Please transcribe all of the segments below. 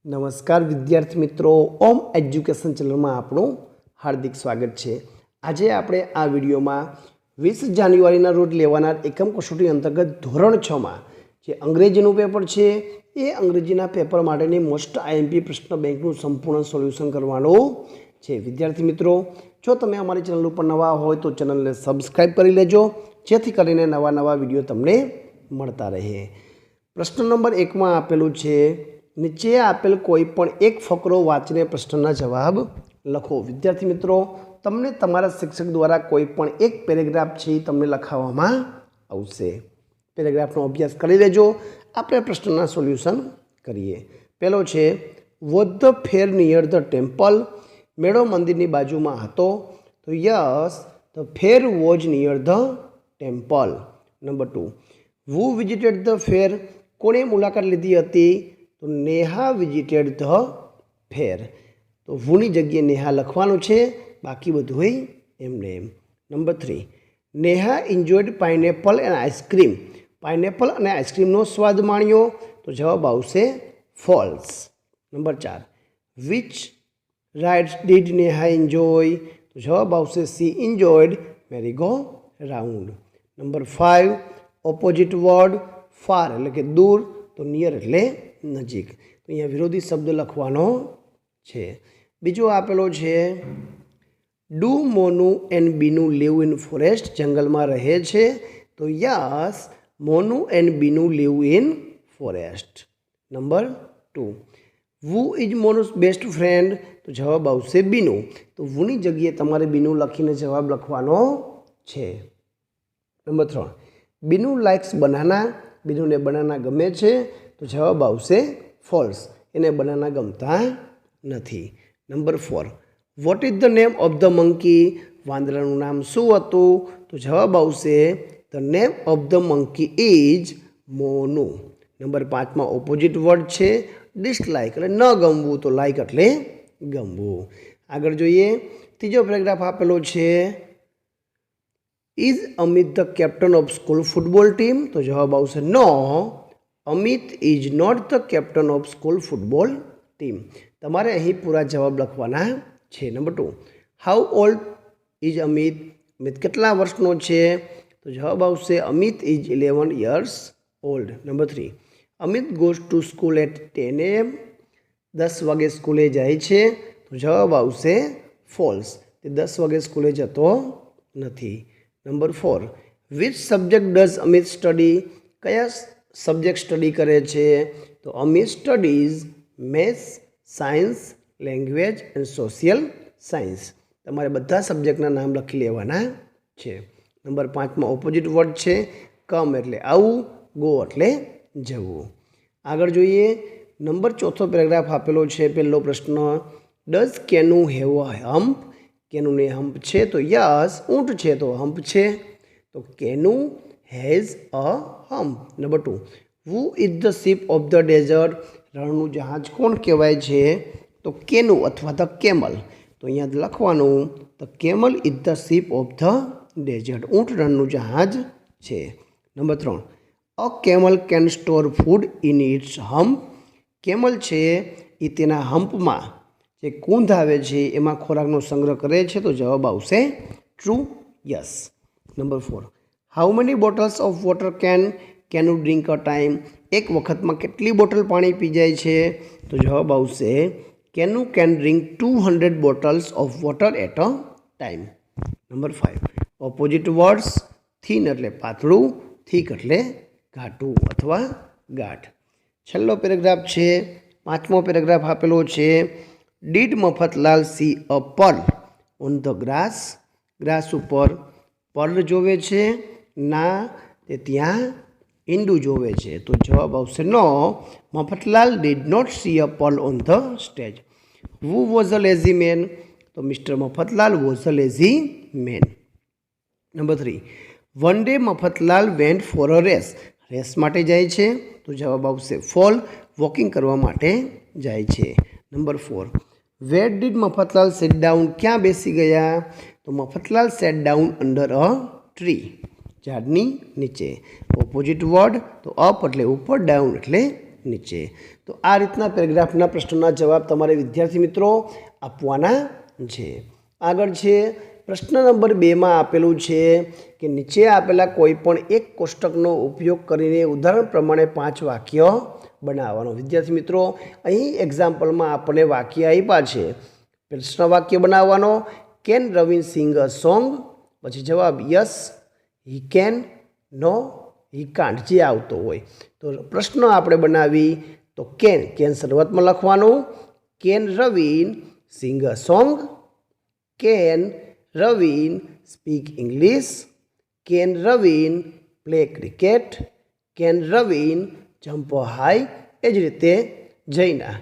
નમસ્કાર વિદ્યાર્થી મિત્રો, ઓમ એજ્યુકેશન ચેનલમાં આપણું હાર્દિક સ્વાગત છે। આજે આપણે આ વિડીયોમાં 20 જાન્યુઆરીના રોજ લેવાના એકમ કસોટી અંતર્ગત ધોરણ 6માં જે અંગ્રેજીનું પેપર છે એ અંગ્રેજીના પેપર માટેની મોસ્ટ આઈએમપી પ્રશ્ન બેંકનું સંપૂર્ણ સોલ્યુશન કરવાનું છે। વિદ્યાર્થી મિત્રો, જો તમે અમારી ચેનલ ઉપર નવા હોય તો ચેનલને સબસ્ક્રાઈબ કરી લેજો, જેથી કરીને નવા વિડીયો તમને મળતા રહે। પ્રશ્ન નંબર 1માં આપેલું છે, નીચે આપેલ कोईपण एक फकरो वाँचीने प्रश्नना जवाब लखो। विद्यार्थी मित्रों, तमने तमारा शिक्षक द्वारा कोईपण एक पेरेग्राफ छे तमने लखावामां आवशे। पेरेग्राफनो अभ्यास करी लेजो। आपणे प्रश्नना सोल्यूशन करीए। पहेलो छे, वॉज ध फेर नियर ध टेम्पल? मेळो मंदिरनी बाजुमां हतो, तो यस, ध फेर वॉज नियर ध टेम्पल। नंबर 2, हू विजिटेड ध फेर? कोणे मुलाकात लीधी हती? तो नेहा विजिटेड ध फेर। तो वूनी जगह नेहा लखवानुं छे, बाकी बधुंय एमने एम। Number 3, Neha enjoyed pineapple and ice cream. Pineapple अने आइसक्रीमनो स्वाद माण्यो, तो जवाब आवशे false. Number 4, which rides did Neha enjoy? तो जवाब आवशे she enjoyed merry go round. Number 5, opposite word far एटले के दूर, तो नियर एटले नजीक। तो अहींया विरोधी शब्द लखवानो छे। बीजो आपेलो छे, do Monu and Binu live in forest? जंगल में रहे छे, तो yes, Monu and Binu live in forest. Number 2, who is Monu's best friend? तो जवाब आवशे बीनू। तो वूनी जगह तमारे बीनू लखीने जवाब लखवानो छे। नंबर 3, बीनू लाइक्स बनाना? बीनू ने बनाना गमे छे, तो जवाब आवशे फॉल्स, एने बनाना गमता नथी। नंबर 4, वॉट इज ध नेम ऑफ ध मंकी? वांदरानुं नाम शुं हतुं? तो जवाब आवशे ध नेम ऑफ ध मंकी इज मोनू। नंबर 5 में ऑपोजिट वर्ड छे, डिसलाइक एटले न गमवुं, तो लाइक एटले गमवुं। आगळ जोईए। तीजो पेरेग्राफ आपेलो छे, is Amit the captain of school football team? तो जवाब आवशे no, Amit is not the captain of school football team. तमारे अहीं पूरा जवाब लखवाना छे। Number 2, how old is Amit? Amit केटला वर्षनो छे? तो जवाब आवशे Amit is 11 years old। Number 3, Amit goes to school at 10 AM? 10 वागे स्कूले जाय छे, तो जवाब आवशे फॉल्स, ते 10 वागे स्कूले जतो नथी। Number 4, which subject does Amit study? कया सब्जेक्ट स्टडी करे छे? तो Amit studies maths, science, language and social science. तमारे बधा सब्जेक्टना नाम लखी लेवाना छे। नंबर 5 में ऑपोजिट वर्ड छे, कम एटले आवुं, गो एटले जवुं। आगळ जोईए। नंबर 4थो पेरेग्राफ आपेलो छे। पहेलो प्रश्न, does Keanu have a hump? Keanu ने हम्प छे, तो यस, ऊंट छे तो हम्प छे, तो Keanu has a hump. Number 2, who is the ship of the desert? रणनु जहाज कोण कहेवाय छे? तो केनू अथवा ध केमल। तो अहींया लखवानुं, the camel is the ship of the desert. ऊंट रणनु जहाज छे। Number 3, a camel can store food in its hump? Camel छे ए तेना हम्पमां जे कूंध आवे छे एमां खोराकनो संग्रह करे छे, तो जवाब आवशे true, yes. Number 4, how many bottles of water can you drink a time? एक वखत में केटली बोटल पानी पी जाए छे? तो जवाब आवशे can drink 200 bottles of water at a time. Number 5, opposite words, thin एटले पातळुं, थीक एटले घाटुं अथवा गाठ। छेल्लो पेरेग्राफ छे, 5मो पेरेग्राफ आपेलो छे, did Mafatlal see a pearl on the grass? Grass उपर पर्ल जोवे छे? ना, ते त्यां ईंडू जोवे छे, तो जवाब आवशे no, Mafatlal did not see a pearl on the stage. Who was a lazy man? तो mister Mafatlal was a lazy man. Number 3, one day Mafatlal went for a race? Race माटे जाय छे, तो जवाब आवशे फॉल, वॉकिंग करवा माटे जाय छे। Number 4, where did Mafatlal sit down? क्या बेसी गया? तो Mafatlal sat down under a tree, झाड़नी नीचे। ऑपोजिट वर्ड, तो अप एटले ऊपर, डाउन एटले નીચે। તો આ રીતના પેરેગ્રાફના પ્રશ્નોના જવાબ તમારે વિદ્યાર્થી મિત્રો આપવાના છે। આગળ છે પ્રશ્ન નંબર 2માં આપેલું છે કે નીચે આપેલા કોઈ પણ એક કોષ્ટકનો ઉપયોગ કરીને ઉદાહરણ પ્રમાણે 5 વાક્ય બનાવવાનો। વિદ્યાર્થી મિત્રો અહીં એક્ઝામ્પલમાં આપણને વાક્ય આપ્યા છે। પ્રશ્ન વાક્ય બનાવવાનો, can Ravin sing a song? પછી જવાબ yes he can, no he can't, જે આવતો હોય। તો પ્રશ્ન આપણે બનાવી તો કેન શરૂઆતમાં લખવાનું, can Ravin sing a song? Can Ravin speak English? Can Ravin play cricket? Can Ravin jump high? એ જ રીતે જૈના,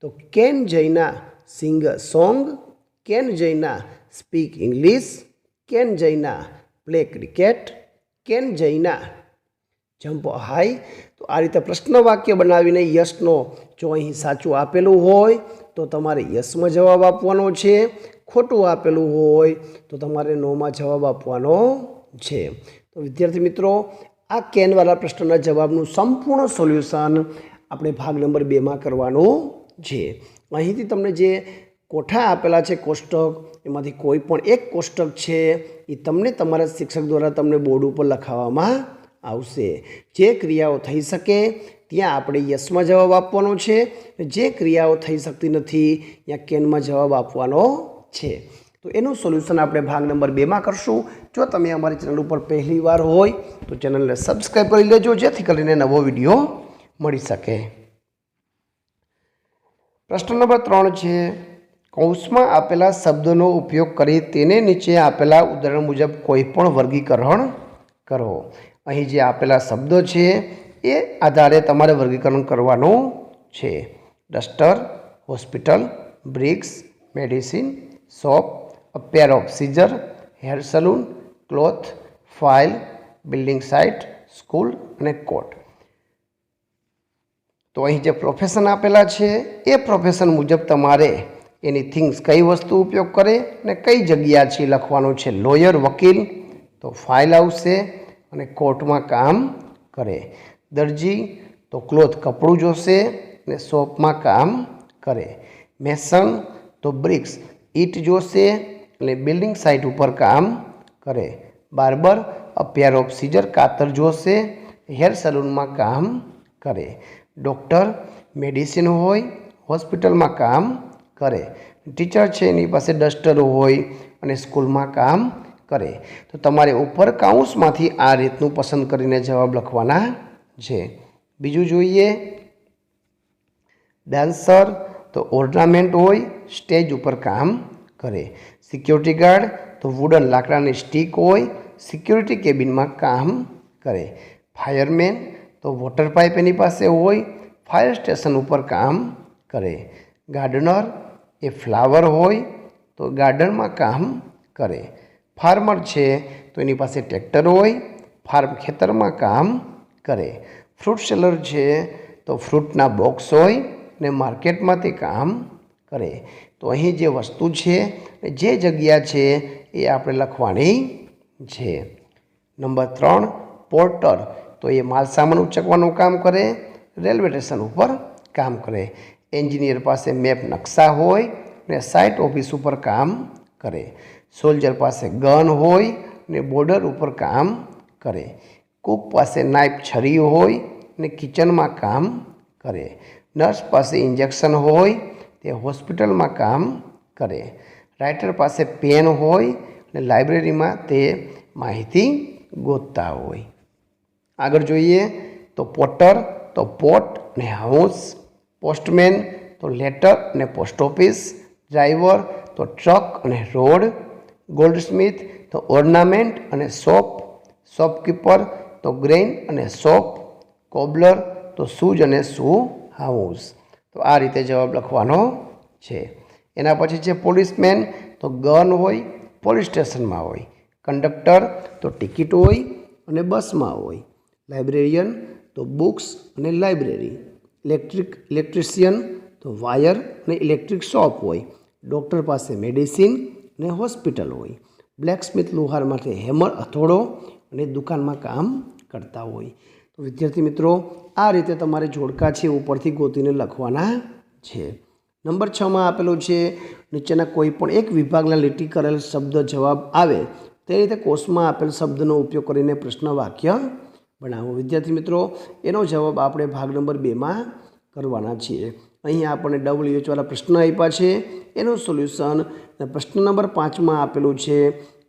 તો can Jaina sing a song? Can Jaina speak English? Can Jaina play cricket? Can Jaina jump high? તો આ રીતે પ્રશ્ન વાક્ય બનાવીને યસનો જો અહીં સાચું આપેલું હોય તો તમારે યસમાં જવાબ આપવાનો છે, ખોટું આપેલું હોય તો તમારે નોમાં જવાબ આપવાનો છે। તો વિદ્યાર્થી મિત્રો આ કેનવાળા પ્રશ્નના જવાબનું સંપૂર્ણ સોલ્યુશન આપણે ભાગ નંબર 2માં કરવાનું છે। અહીંથી તમને જે કોઠા આપેલા છે કોષ્ટક, એમાંથી કોઈ પણ એક કોષ્ટક છે એ તમને તમારા શિક્ષક દ્વારા તમને બોર્ડ ઉપર લખાવવામાં આવશે। જે ક્રિયાઓ થઈ શકે ત્યાં આપણે યસમાં જવાબ આપવાનો છે, જે ક્રિયાઓ થઈ શકતી નથી ત્યાં કેનમાં જવાબ આપવાનો છે। તો એનું સોલ્યુશન આપણે ભાગ નંબર 2માં કરશું। જો તમે અમારી ચેનલ ઉપર પહેલી વાર હોય તો ચેનલને સબસ્ક્રાઈબ કરી લેજો, જેથી કરીને નવો વિડીયો મળી શકે। પ્રશ્ન નંબર 3 છે, કૌંસમાં આપેલા શબ્દોનો ઉપયોગ કરી તેને નીચે આપેલા ઉદાહરણ મુજબ કોઈ પણ વર્ગીકરણ કરો। અહીં જે આપેલા શબ્દો છે એ આધારે તમારે વર્ગીકરણ કરવાનું છે। Duster, hospital, bricks, medicine, shop, a pair of scissor, hair saloon, cloth, file, building site, school અને કોર્ટ। તો અહીં જે પ્રોફેશન આપેલા છે એ પ્રોફેશન મુજબ તમારે એની થિંગ્સ કઈ વસ્તુ ઉપયોગ કરે ને કઈ જગ્યા છે લખવાનું છે। લોયર વકીલ, તો ફાઇલ આવશે અને કોર્ટમાં કામ કરે। દરજી તો ક્લોથ કપડું જોશે ને શોપમાં કામ કરે। મેસન તો બ્રિક્સ ઈટ જોશે અને બિલ્ડિંગ સાઇટ ઉપર કામ કરે। Barber a pair of scissor કાતર જોશે, હેર સલૂનમાં કામ કરે। ડૉક્ટર મેડિસિન હોય, હોસ્પિટલમાં કામ કરે। ટીચર છે એની પાસે ડસ્ટર હોય અને સ્કૂલમાં કામ કરે। તો તમારે ઉપર કાઉન્સમાંથી આ રીતનું પસંદ કરીને જવાબ લખવાના છે। બીજું જોઈએ, ડાન્સર તો ઓર્નામેન્ટ હોય, સ્ટેજ ઉપર કામ કરે। સિક્યોરિટી ગાર્ડ તો વુડન લાકડાની સ્ટીક હોય, સિક્યોરિટી કેબિનમાં કામ કરે। ફાયરમેન તો વોટર પાઇપ એની પાસે હોય, ફાયર સ્ટેશન ઉપર કામ કરે। ગાર્ડનર એ ફ્લાવર હોય તો ગાર્ડનમાં કામ કરે। ફાર્મર છે તો એની પાસે ટ્રેક્ટર હોય, ફાર્મ ખેતરમાં કામ કરે। ફ્રૂટ સેલર છે તો ફ્રૂટના બોક્સ હોય ને માર્કેટમાં તે કામ કરે। તો અહીં જે વસ્તુ છે જે જગ્યા છે એ આપણે લખવાની છે। નંબર 3, પોર્ટર તો એ માલ સામાન ઉચકવાનું કામ કરે, રેલવે સ્ટેશન ઉપર કામ કરે। એન્જિનિયર પાસે મેપ નકશા હોય ને સાઇટ ઓફિસ ઉપર કામ કરે। સોલ્જર પાસે ગન હોય ને બોર્ડર ઉપર કામ કરે। કુક પાસે નાઇફ છરી હોય ને કિચનમાં કામ કરે। નર્સ પાસે ઇન્જેક્શન હોય તે હોસ્પિટલમાં કામ કરે। રાઇટર પાસે પેન હોય ને લાઇબ્રેરીમાં તે માહિતી ગોતતા હોય। આગળ જોઈએ તો પોટર તો પોટ ને હાઉસ, પોસ્ટમેન તો લેટર અને પોસ્ટ ઓફિસ, ડ્રાઈવર તો ટ્રક અને રોડ, ગોલ્ડસ્મિથ તો ઓર્નામેન્ટ અને શોપ, શોપકીપર તો ગ્રેઇન અને શોપ, કોબલર તો શૂઝ અને શૂ હાઉસ। તો આ રીતે જવાબ લખવાનો છે। એના પછી છે પોલીસમેન તો ગન હોય, પોલીસ સ્ટેશનમાં હોય। કંડક્ટર તો ટિકિટ હોય અને બસમાં હોય। લાઇબ્રેરિયન તો બુક્સ અને લાઇબ્રેરી। ઇલેક્ટ્રિશિયન તો વાયર અને ઇલેક્ટ્રિક શોપ હોય। ડૉક્ટર પાસે મેડિસિન અને હોસ્પિટલ હોય। બ્લેકસ્મિથ લુહાર માટે હેમર હથોડો અને દુકાનમાં કામ કરતા હોય। તો વિદ્યાર્થી મિત્રો આ રીતે તમારે જોડકા છે ઉપરથી ગોતીને લખવાના છે. નંબર 6માં આપેલું છે નીચેના કોઈ પણ એક વિભાગના લીટી કરેલ શબ્દ જવાબ આવે તે રીતે કોષમાં આપેલ શબ્દનો ઉપયોગ કરીને પ્રશ્ન વાક્ય બનાવો. વિદ્યાર્થી મિત્રો એનો જવાબ આપણે ભાગ નંબર 2માં કરવાના છીએ. અહીં આપણને WH વાળા પ્રશ્ન આપ્યા છે એનું સોલ્યુશન પ્રશ્ન નંબર 5માં આપેલું છે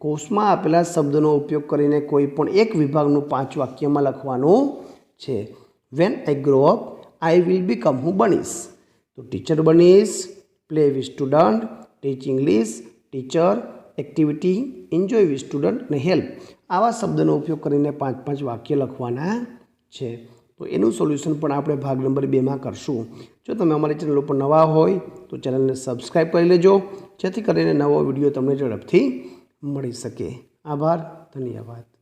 કોષમાં આપેલા શબ્દનો ઉપયોગ કરીને કોઈ પણ એક વિભાગનું 5 વાક્યમાં લખવાનું છે. When I grow up I will become, હું બનીશ તો ટીચર બનીશ, play with student, teach English, teacher, activity, enjoy with student અને હેલ્પ. આવા શબ્દનો ઉપયોગ કરીને 5 વાક્ય લખવાના છે. તો એનું સોલ્યુશન પણ આપણે ભાગ નંબર 2માં કરશું. જો તમે અમારી ચેનલ ઉપર નવા હોય તો ચેનલને સબસ્ક્રાઈબ કરી લેજો જેથી કરીને નવો વિડીયો તમને ઝડપથી મળી શકે. આભાર, ધન્યવાદ.